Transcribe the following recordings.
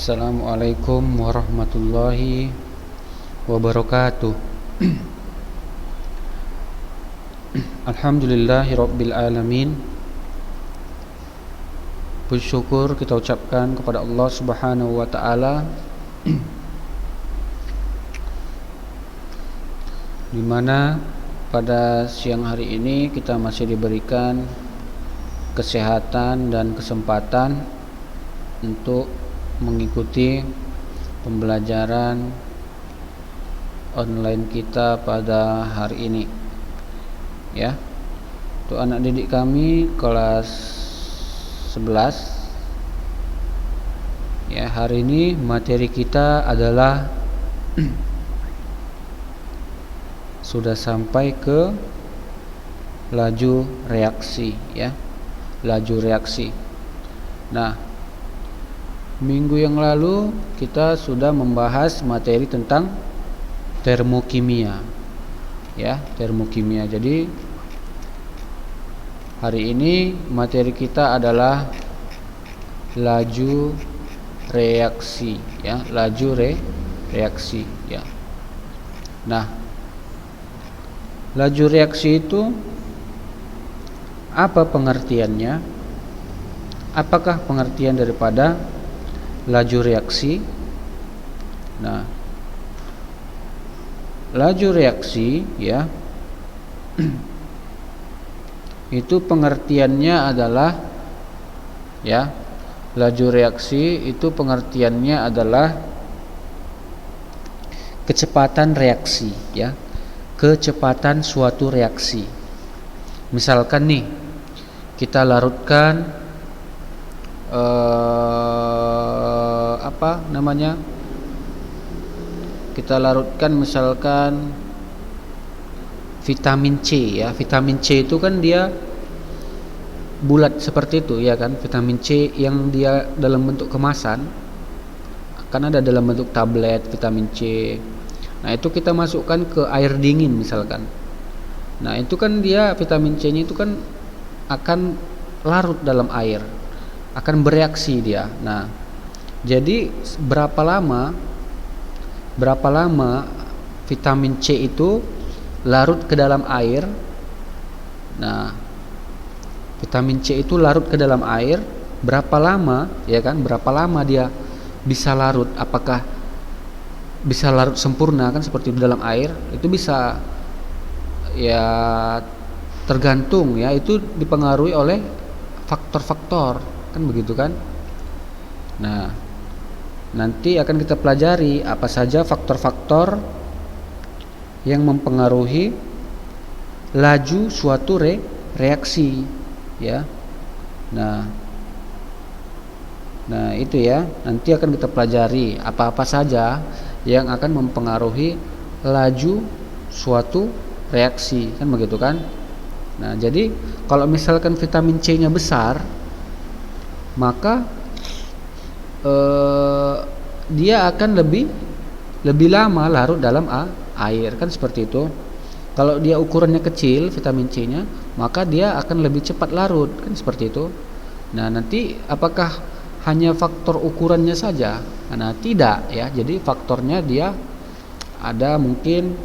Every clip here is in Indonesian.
Assalamualaikum warahmatullahi wabarakatuh. Alhamdulillahirabbil alamin. Puji syukur kita ucapkan kepada Allah Subhanahu wa taala di mana pada siang hari ini kita masih diberikan kesehatan dan kesempatan untuk mengikuti pembelajaran online kita pada hari ini, ya. Untuk anak didik kami kelas 11, ya, hari ini materi kita adalah sudah sampai ke laju reaksi, ya, laju reaksi. Nah, minggu yang lalu kita sudah membahas materi tentang termokimia, ya, termokimia. Jadi hari ini materi kita adalah laju reaksi, ya, laju reaksi, ya. Nah, laju reaksi itu apa pengertiannya? Apakah pengertian daripada laju reaksi? Nah, laju reaksi, ya, itu pengertiannya adalah, ya, laju reaksi itu pengertiannya adalah kecepatan reaksi, ya, kecepatan suatu reaksi. Misalkan nih, kita larutkan kita larutkan misalkan vitamin C, ya. Vitamin C itu kan dia bulat seperti itu, ya kan? Vitamin C yang dia dalam bentuk kemasan, kan ada dalam bentuk tablet vitamin C. Nah, itu kita masukkan ke air dingin misalkan. Nah, itu kan dia vitamin C-nya itu kan akan larut dalam air, akan bereaksi dia. Nah, jadi berapa lama vitamin C itu larut ke dalam air? Nah, vitamin C itu larut ke dalam air berapa lama, ya kan? Berapa lama dia bisa larut? Apakah bisa larut sempurna kan seperti di dalam air? Itu bisa, ya, tergantung, ya, itu dipengaruhi oleh faktor-faktor, kan begitu kan? Nah, nanti akan kita pelajari apa saja faktor-faktor yang mempengaruhi laju suatu reaksi, ya. Nah, itu, ya, nanti akan kita pelajari apa-apa saja yang akan mempengaruhi laju suatu reaksi, kan begitu kan? Nah, jadi kalau misalkan vitamin C-nya besar, maka dia akan lebih lama larut dalam air, kan seperti itu. Kalau dia ukurannya kecil vitamin C-nya, maka dia akan lebih cepat larut, kan seperti itu. Nah, nanti apakah hanya faktor ukurannya saja? Nah, tidak, ya. Jadi faktornya dia ada mungkin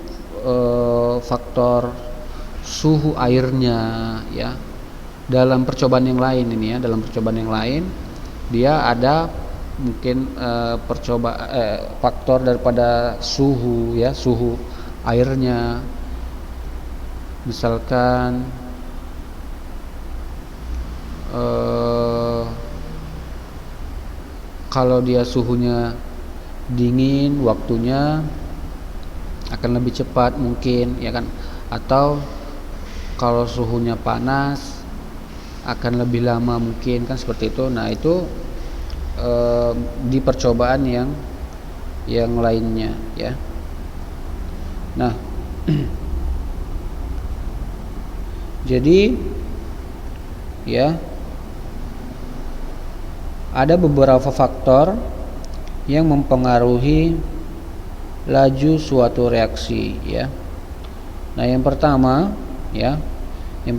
faktor suhu airnya, ya. Dalam percobaan yang lain ini, ya, dalam percobaan yang lain dia ada mungkin faktor daripada suhu, ya, suhu airnya. Misalkan kalau dia suhunya dingin, waktunya akan lebih cepat mungkin, ya kan? Atau kalau suhunya panas akan lebih lama mungkin, kan seperti itu. Nah, itu di percobaan yang lainnya, ya. Nah, jadi, ya, ada beberapa faktor yang mempengaruhi laju suatu reaksi, ya. Nah, yang pertama, ya, yang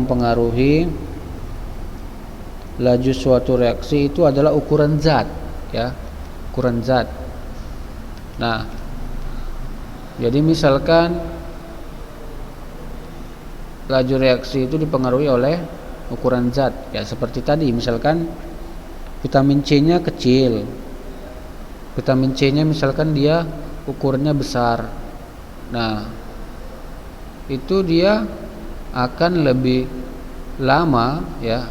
mempengaruhi laju suatu reaksi itu adalah ukuran zat, ya. ukuran zat. Nah, jadi misalkan laju reaksi itu dipengaruhi oleh ukuran zat, ya seperti tadi, misalkan vitamin C-nya kecil, vitamin C-nya misalkan dia ukurannya besar. Nah, itu dia akan lebih lama ya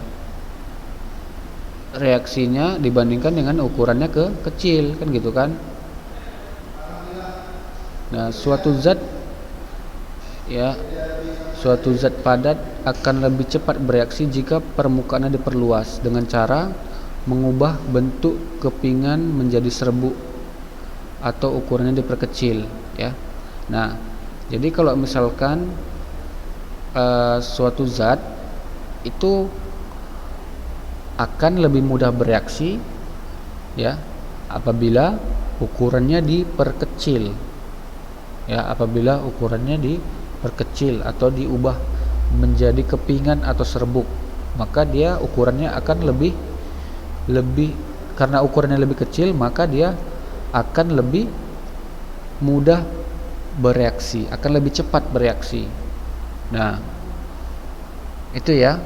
reaksinya dibandingkan dengan ukurannya kecil, kan gitu kan. Nah, suatu zat padat akan lebih cepat bereaksi jika permukaannya diperluas dengan cara mengubah bentuk kepingan menjadi serbuk atau ukurannya diperkecil, ya. Nah, jadi kalau misalkan suatu zat itu akan lebih mudah bereaksi, ya, apabila ukurannya diperkecil, ya, apabila ukurannya diperkecil atau diubah menjadi kepingan atau serbuk, maka dia ukurannya akan lebih karena ukurannya lebih kecil, maka dia akan lebih mudah bereaksi, akan lebih cepat bereaksi. Nah, itu ya,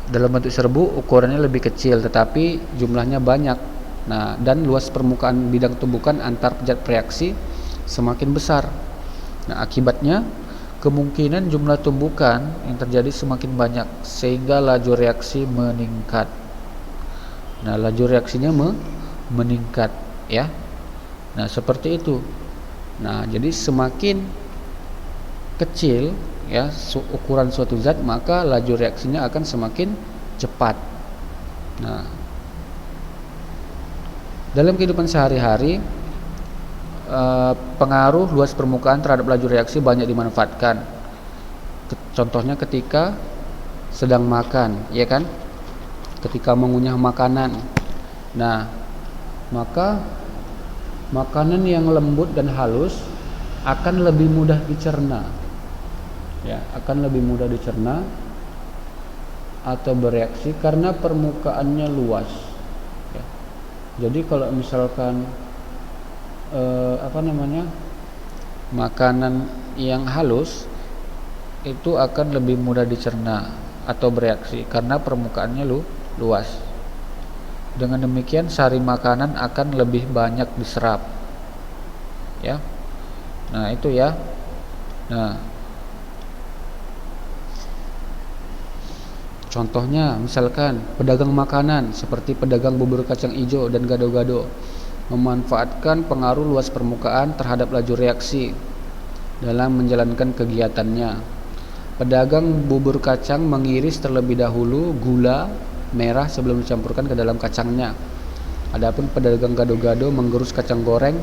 dalam bentuk serbuk ukurannya lebih kecil tetapi jumlahnya banyak. Nah, dan luas permukaan bidang tumbukan antar zat bereaksi semakin besar. Nah, akibatnya kemungkinan jumlah tumbukan yang terjadi semakin banyak sehingga laju reaksi meningkat. Nah, laju reaksinya meningkat, ya. Nah, seperti itu. Nah, jadi semakin kecil ya ukuran suatu zat, maka laju reaksinya akan semakin cepat. Nah, dalam kehidupan sehari-hari pengaruh luas permukaan terhadap laju reaksi banyak dimanfaatkan. Contohnya ketika sedang makan, ya kan? Ketika mengunyah makanan. Nah, maka makanan yang lembut dan halus akan lebih mudah dicerna. Ya, akan lebih mudah dicerna atau bereaksi karena permukaannya luas. Ya. Jadi kalau misalkan makanan yang halus itu akan lebih mudah dicerna atau bereaksi karena permukaannya luas. Dengan demikian sari makanan akan lebih banyak diserap. Ya. Nah, itu ya. Nah, contohnya misalkan pedagang makanan seperti pedagang bubur kacang hijau dan gado-gado memanfaatkan pengaruh luas permukaan terhadap laju reaksi dalam menjalankan kegiatannya. Pedagang bubur kacang mengiris terlebih dahulu gula merah sebelum dicampurkan ke dalam kacangnya. Adapun pedagang gado-gado menggerus kacang goreng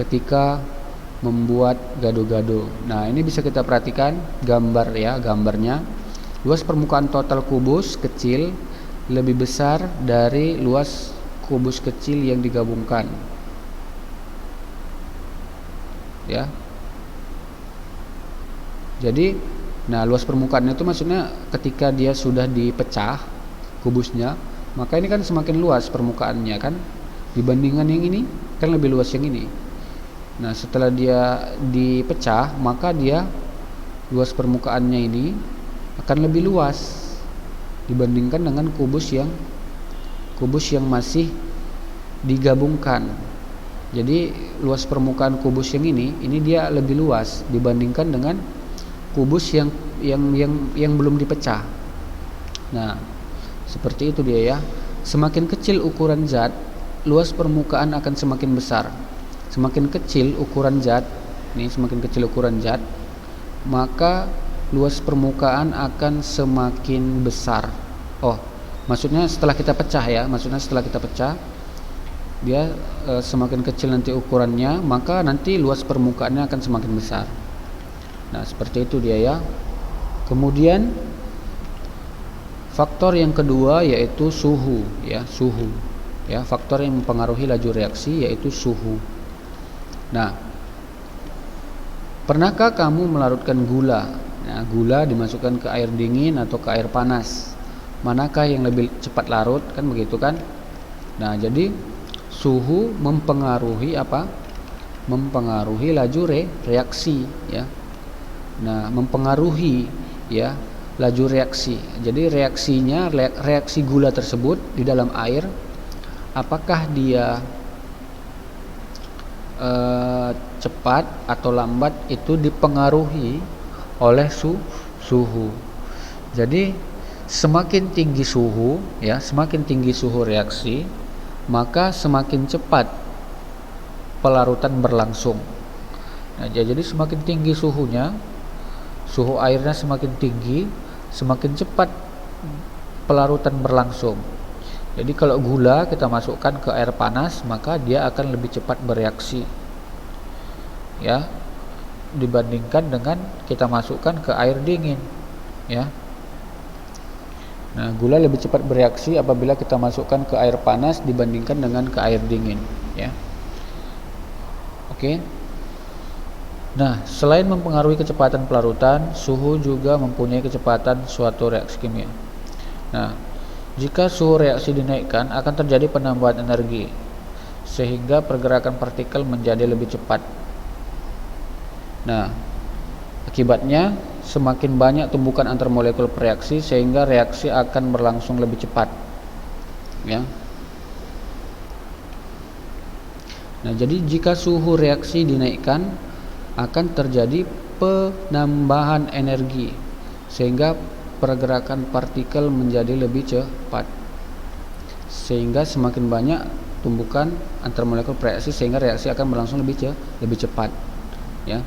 ketika membuat gado-gado. Nah, ini bisa kita perhatikan gambarnya. Luas permukaan total kubus kecil lebih besar dari luas kubus kecil yang digabungkan. Ya. Jadi, nah luas permukaannya itu maksudnya ketika dia sudah dipecah kubusnya, maka ini kan semakin luas permukaannya kan dibandingkan yang ini, kan lebih luas yang ini. Nah, setelah dia dipecah, maka dia luas permukaannya ini akan lebih luas dibandingkan dengan kubus yang masih digabungkan. Jadi luas permukaan kubus yang ini dia lebih luas dibandingkan dengan kubus yang belum dipecah. Nah, seperti itu dia ya. Semakin kecil ukuran zat, luas permukaan akan semakin besar. Semakin kecil ukuran zat, maka luas permukaan akan semakin besar. Oh, maksudnya setelah kita pecah ya, dia semakin kecil nanti ukurannya, maka nanti luas permukaannya akan semakin besar. Nah, seperti itu dia ya. Kemudian faktor yang kedua yaitu suhu ya, faktor yang mempengaruhi laju reaksi yaitu suhu. Nah, pernahkah kamu melarutkan gula? Nah, gula dimasukkan ke air dingin atau ke air panas. Manakah yang lebih cepat larut, kan begitu kan? Nah, jadi suhu mempengaruhi apa? Mempengaruhi laju reaksi ya. Nah, mempengaruhi ya laju reaksi. Jadi reaksi gula tersebut di dalam air, apakah dia cepat atau lambat, itu dipengaruhi oleh suhu. Jadi semakin tinggi suhu ya, semakin tinggi suhu reaksi, maka semakin cepat pelarutan berlangsung. Nah, jadi semakin tinggi suhunya, suhu airnya semakin tinggi, semakin cepat pelarutan berlangsung. Jadi kalau gula kita masukkan ke air panas, maka dia akan lebih cepat bereaksi ya, dibandingkan dengan kita masukkan ke air dingin ya. Nah, gula lebih cepat bereaksi apabila kita masukkan ke air panas dibandingkan dengan ke air dingin ya. Oke. Nah, selain mempengaruhi kecepatan pelarutan, suhu juga mempunyai kecepatan suatu reaksi kimia. Nah, jika suhu reaksi dinaikkan, akan terjadi penambahan energi sehingga pergerakan partikel menjadi lebih cepat. Nah, akibatnya semakin banyak tumbukan antar molekul bereaksi sehingga reaksi akan berlangsung lebih cepat. Ya. Nah, jadi jika suhu reaksi dinaikkan, akan terjadi penambahan energi sehingga pergerakan partikel menjadi lebih cepat, sehingga semakin banyak tumbukan antar molekul bereaksi sehingga reaksi akan berlangsung lebih cepat ya.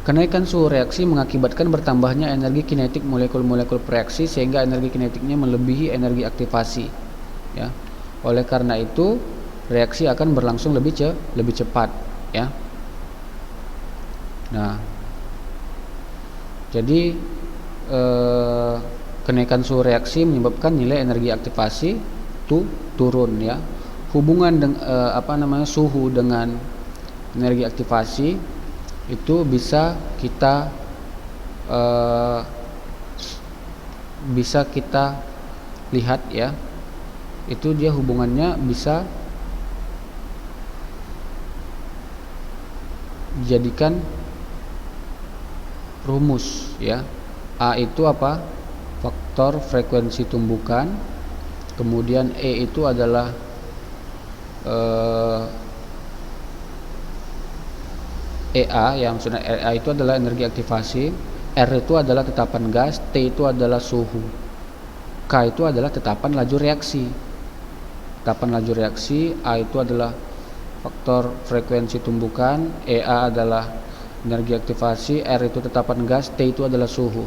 Kenaikan suhu reaksi mengakibatkan bertambahnya energi kinetik molekul-molekul bereaksi sehingga energi kinetiknya melebihi energi aktivasi ya. Oleh karena itu reaksi akan berlangsung lebih cepat ya. Nah, jadi kenaikan suhu reaksi menyebabkan nilai energi aktivasi turun ya. Hubungan suhu dengan energi aktivasi itu bisa kita lihat ya. Itu dia hubungannya bisa dijadikan rumus ya. A itu apa? Faktor frekuensi tumbukan. Kemudian E itu adalah EA, yang maksudnya EA itu adalah energi aktivasi, R itu adalah tetapan gas, T itu adalah suhu, K itu adalah tetapan laju reaksi. Tetapan laju reaksi, A itu adalah faktor frekuensi tumbukan, EA adalah energi aktivasi, R itu tetapan gas, T itu adalah suhu.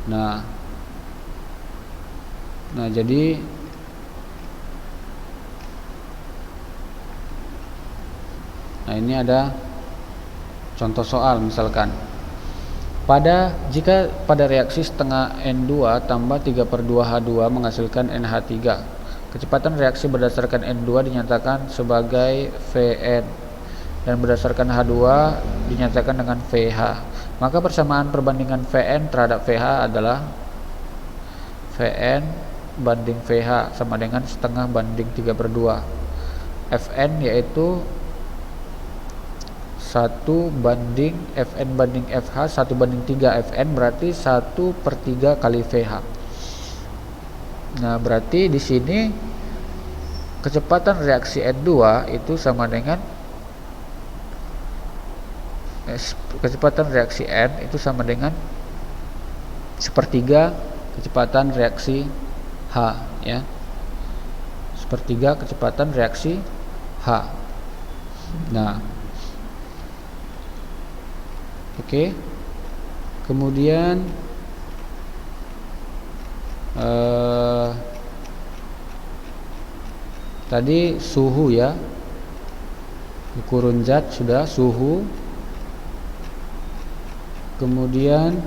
Nah, jadi ini ada contoh soal, misalkan jika pada reaksi setengah N2 tambah 3/2H2 menghasilkan NH3, kecepatan reaksi berdasarkan N2 dinyatakan sebagai Vn dan berdasarkan H2 dinyatakan dengan VH. Maka persamaan perbandingan Vn terhadap VH adalah Vn banding VH sama dengan setengah banding 3/2. Fn yaitu 1 banding Fn banding Fh 1/3. Fn berarti 1/3 kali VH. Nah, berarti di sini kecepatan reaksi N2 itu sama dengan kecepatan reaksi N itu sama dengan 1/3 kecepatan reaksi H ya. 1/3 kecepatan reaksi H. Nah, oke. Kemudian tadi suhu ya, ukuran zat sudah, suhu. Kemudian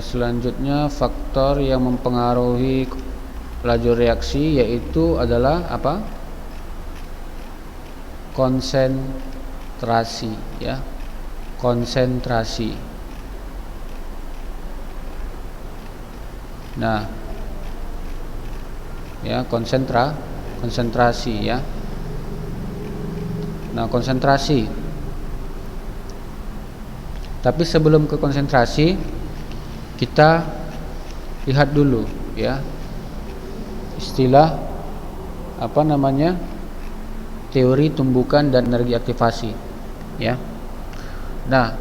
selanjutnya faktor yang mempengaruhi laju reaksi yaitu adalah apa? Konsentrasi konsentrasi, ya. Konsentrasi. Nah, ya, konsentrasi, ya. Nah, konsentrasi. Tapi sebelum ke konsentrasi, kita lihat dulu, ya, istilah teori tumbukan dan energi aktivasi, ya. Nah,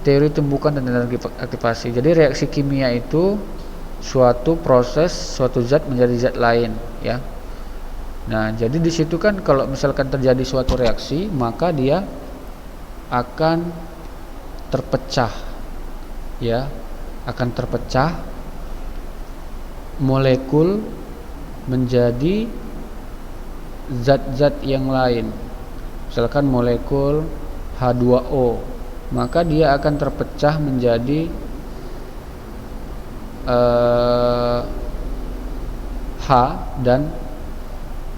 teori tumbukan dan energi aktivasi. Jadi reaksi kimia itu suatu proses suatu zat menjadi zat lain, ya. Nah, jadi di situ kan kalau misalkan terjadi suatu reaksi, maka dia akan terpecah, ya, akan terpecah molekul menjadi zat-zat yang lain. Misalkan molekul H2O, maka dia akan terpecah menjadi H dan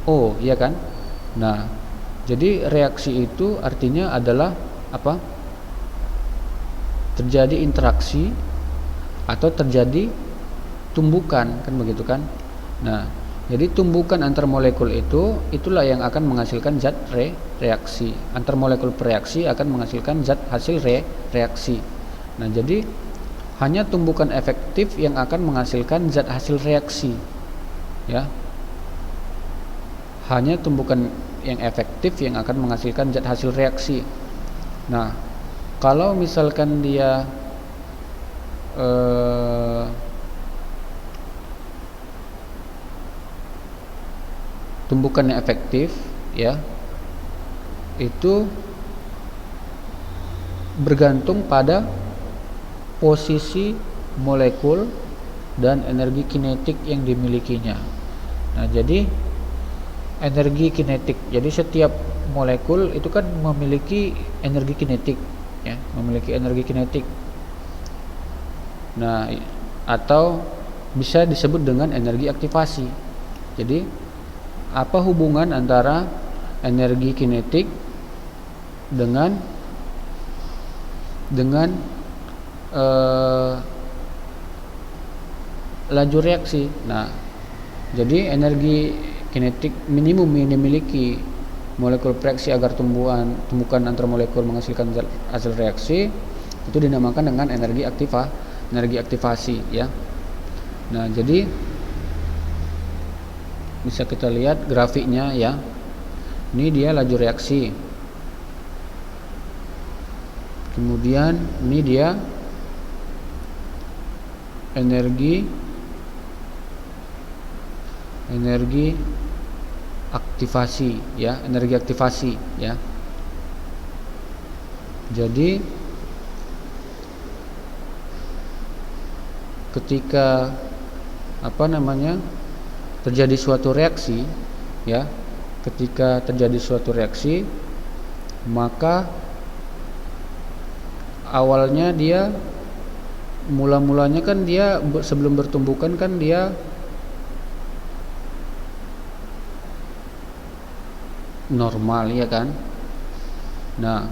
O, ya kan? Nah, jadi reaksi itu artinya adalah apa? Terjadi interaksi atau terjadi tumbukan, kan begitu kan? Nah, jadi tumbukan antar molekul itulah yang akan menghasilkan zat reaksi. Antar molekul bereaksi akan menghasilkan zat hasil reaksi. Nah, jadi hanya tumbukan efektif yang akan menghasilkan zat hasil reaksi, ya. Hanya tumbukan yang efektif yang akan menghasilkan zat hasil reaksi. Nah, kalau misalkan dia tumbukan yang efektif, ya, itu bergantung pada posisi molekul dan energi kinetik yang dimilikinya. Nah, jadi energi kinetik. Jadi setiap molekul itu kan memiliki energi kinetik, ya, memiliki energi kinetik. Nah, atau bisa disebut dengan energi aktivasi. Jadi, apa hubungan antara energi kinetik dengan laju reaksi? Nah, jadi energi kinetik minimum yang dimiliki molekul bereaksi agar tumbukan antar molekul menghasilkan hasil reaksi itu dinamakan dengan energi aktivasi, ya. Nah, jadi bisa kita lihat grafiknya, ya. Ini dia laju reaksi. Kemudian ini dia energi aktivasi, ya, energi aktivasi, ya. Jadi ketika terjadi suatu reaksi, ya, ketika terjadi suatu reaksi, maka awalnya dia mulanya kan dia sebelum bertumbukan kan dia normal, ya kan? Nah,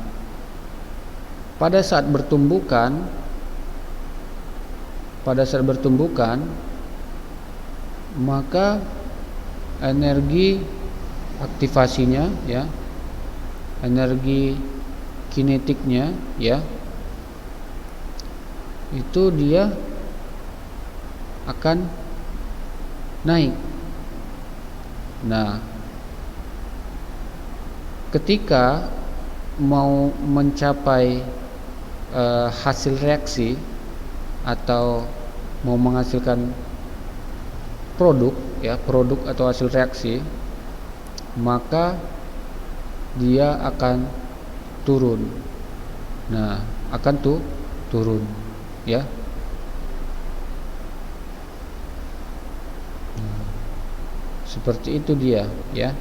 pada saat bertumbukan maka energi aktivasinya, ya, energi kinetiknya, ya, itu dia akan naik. Nah, ketika mau mencapai hasil reaksi atau mau menghasilkan produk, ya, produk atau hasil reaksi, maka dia akan turun. Nah, akan turun, ya. Seperti itu dia, ya.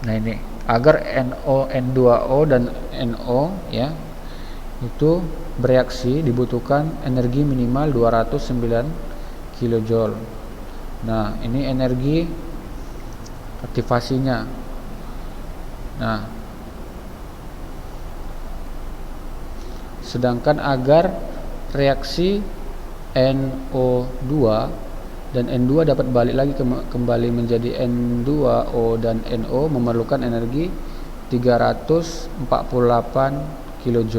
Nah, ini agar NO, N2O dan NO, ya, itu bereaksi dibutuhkan energi minimal 209 kJ. Nah, ini energi aktivasinya. Nah, sedangkan agar reaksi NO2 dan N2 dapat balik lagi kembali menjadi N2O dan NO memerlukan energi 348 kJ.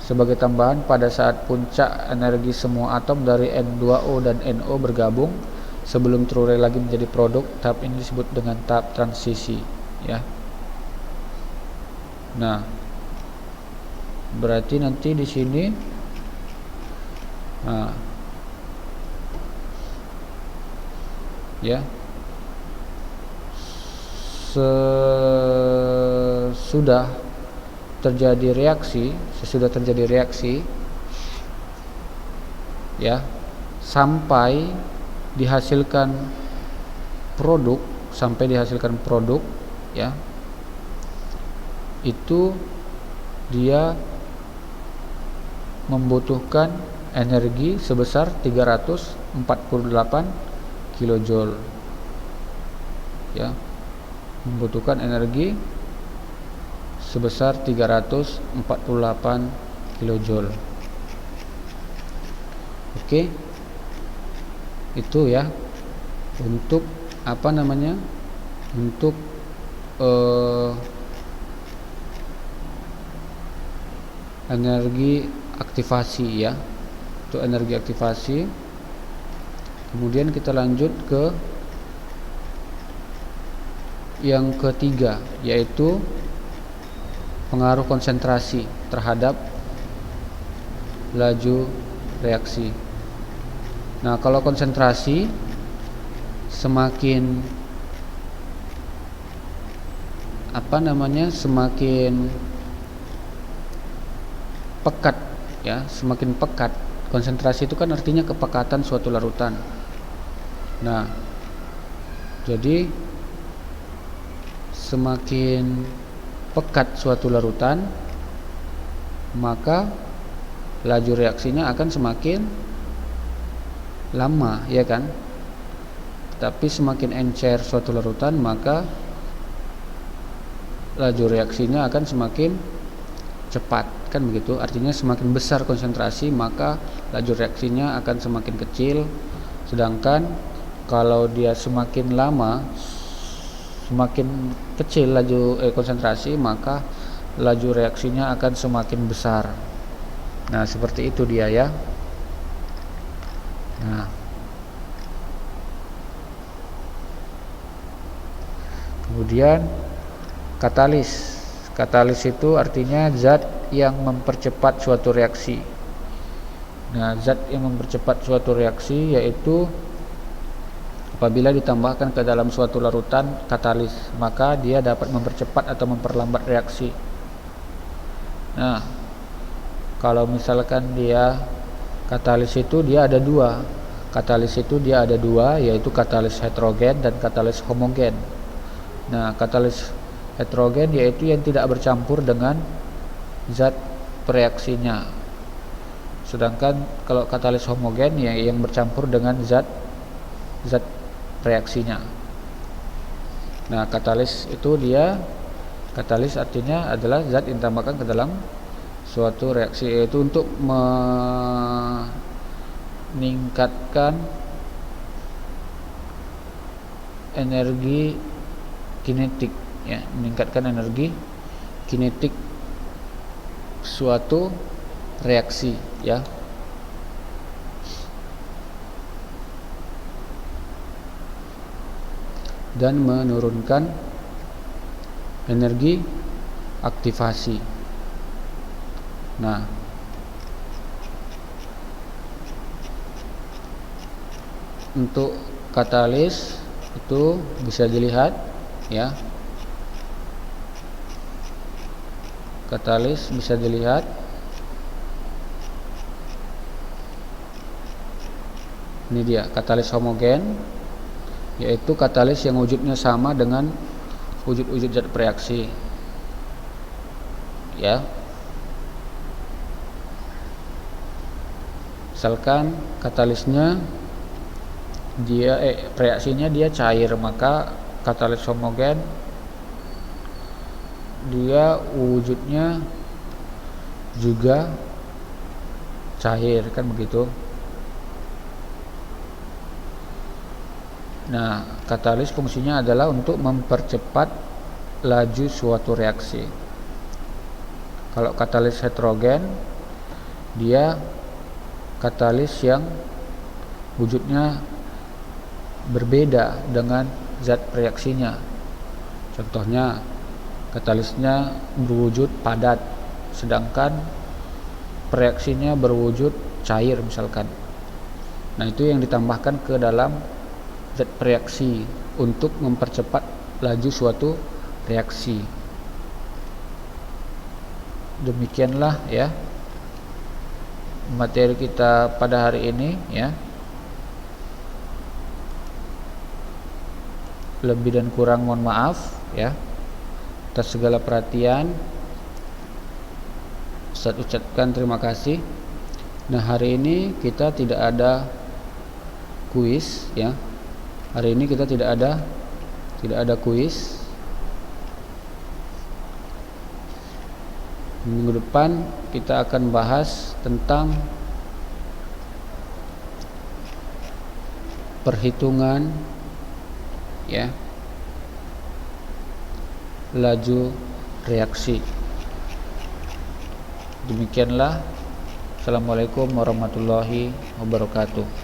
Sebagai tambahan, pada saat puncak energi semua atom dari N2O dan NO bergabung sebelum terurai lagi menjadi produk, tahap ini disebut dengan tahap transisi, ya. Nah, berarti nanti di sini ya, sesudah terjadi reaksi ya, sampai dihasilkan produk ya, itu dia membutuhkan energi sebesar 348 kJ, ya, membutuhkan energi sebesar 348 kJ. Oke, itu ya untuk untuk energi aktivasi, ya, untuk energi aktivasi. Kemudian kita lanjut ke yang ketiga, yaitu pengaruh konsentrasi terhadap laju reaksi. Nah, kalau konsentrasi semakin semakin pekat, ya, semakin pekat. Konsentrasi itu kan artinya kepekatan suatu larutan. Nah, jadi semakin pekat suatu larutan, maka laju reaksinya akan semakin lama, ya kan? Tapi semakin encer suatu larutan, maka laju reaksinya akan semakin cepat, kan begitu? Artinya semakin besar konsentrasi, maka laju reaksinya akan semakin kecil. Sedangkan kalau dia semakin lama, semakin kecil laju konsentrasi, maka laju reaksinya akan semakin besar. Nah, seperti itu dia, ya. Nah, kemudian katalis. Katalis itu artinya zat yang mempercepat suatu reaksi. Nah, zat yang mempercepat suatu reaksi yaitu apabila ditambahkan ke dalam suatu larutan katalis, maka dia dapat mempercepat atau memperlambat reaksi. Nah, kalau misalkan dia katalis itu dia ada dua. Yaitu katalis heterogen dan katalis homogen. Nah, katalis heterogen yaitu yang tidak bercampur dengan zat reaksinya. Sedangkan kalau katalis homogen ya yang bercampur dengan zat reaksinya. Nah, katalis artinya adalah zat yang ditambahkan ke dalam suatu reaksi, yaitu untuk meningkatkan energi kinetik, ya, meningkatkan energi kinetik suatu reaksi, ya. Dan menurunkan energi aktivasi. Nah, untuk katalis itu bisa dilihat, ya. Katalis bisa dilihat ini dia, katalis homogen, yaitu katalis yang wujudnya sama dengan wujud-wujud zat bereaksi, ya. Misalkan katalisnya reaksinya dia cair, maka katalis homogen dia wujudnya juga cair, kan begitu. Nah, katalis fungsinya adalah untuk mempercepat laju suatu reaksi. Kalau katalis heterogen, dia katalis yang wujudnya berbeda dengan zat reaksinya. Contohnya, katalisnya berwujud padat, sedangkan reaksinya berwujud cair misalkan. Nah, itu yang ditambahkan ke dalam zat reaksi untuk mempercepat laju suatu reaksi. Demikianlah ya materi kita pada hari ini ya. Lebih dan kurang mohon maaf ya atas segala perhatian. Ustaz ucapkan terima kasih. Nah, hari ini kita tidak ada kuis ya. Hari ini kita tidak ada kuis. Minggu depan kita akan bahas tentang perhitungan ya laju reaksi. Demikianlah. Assalamualaikum warahmatullahi wabarakatuh.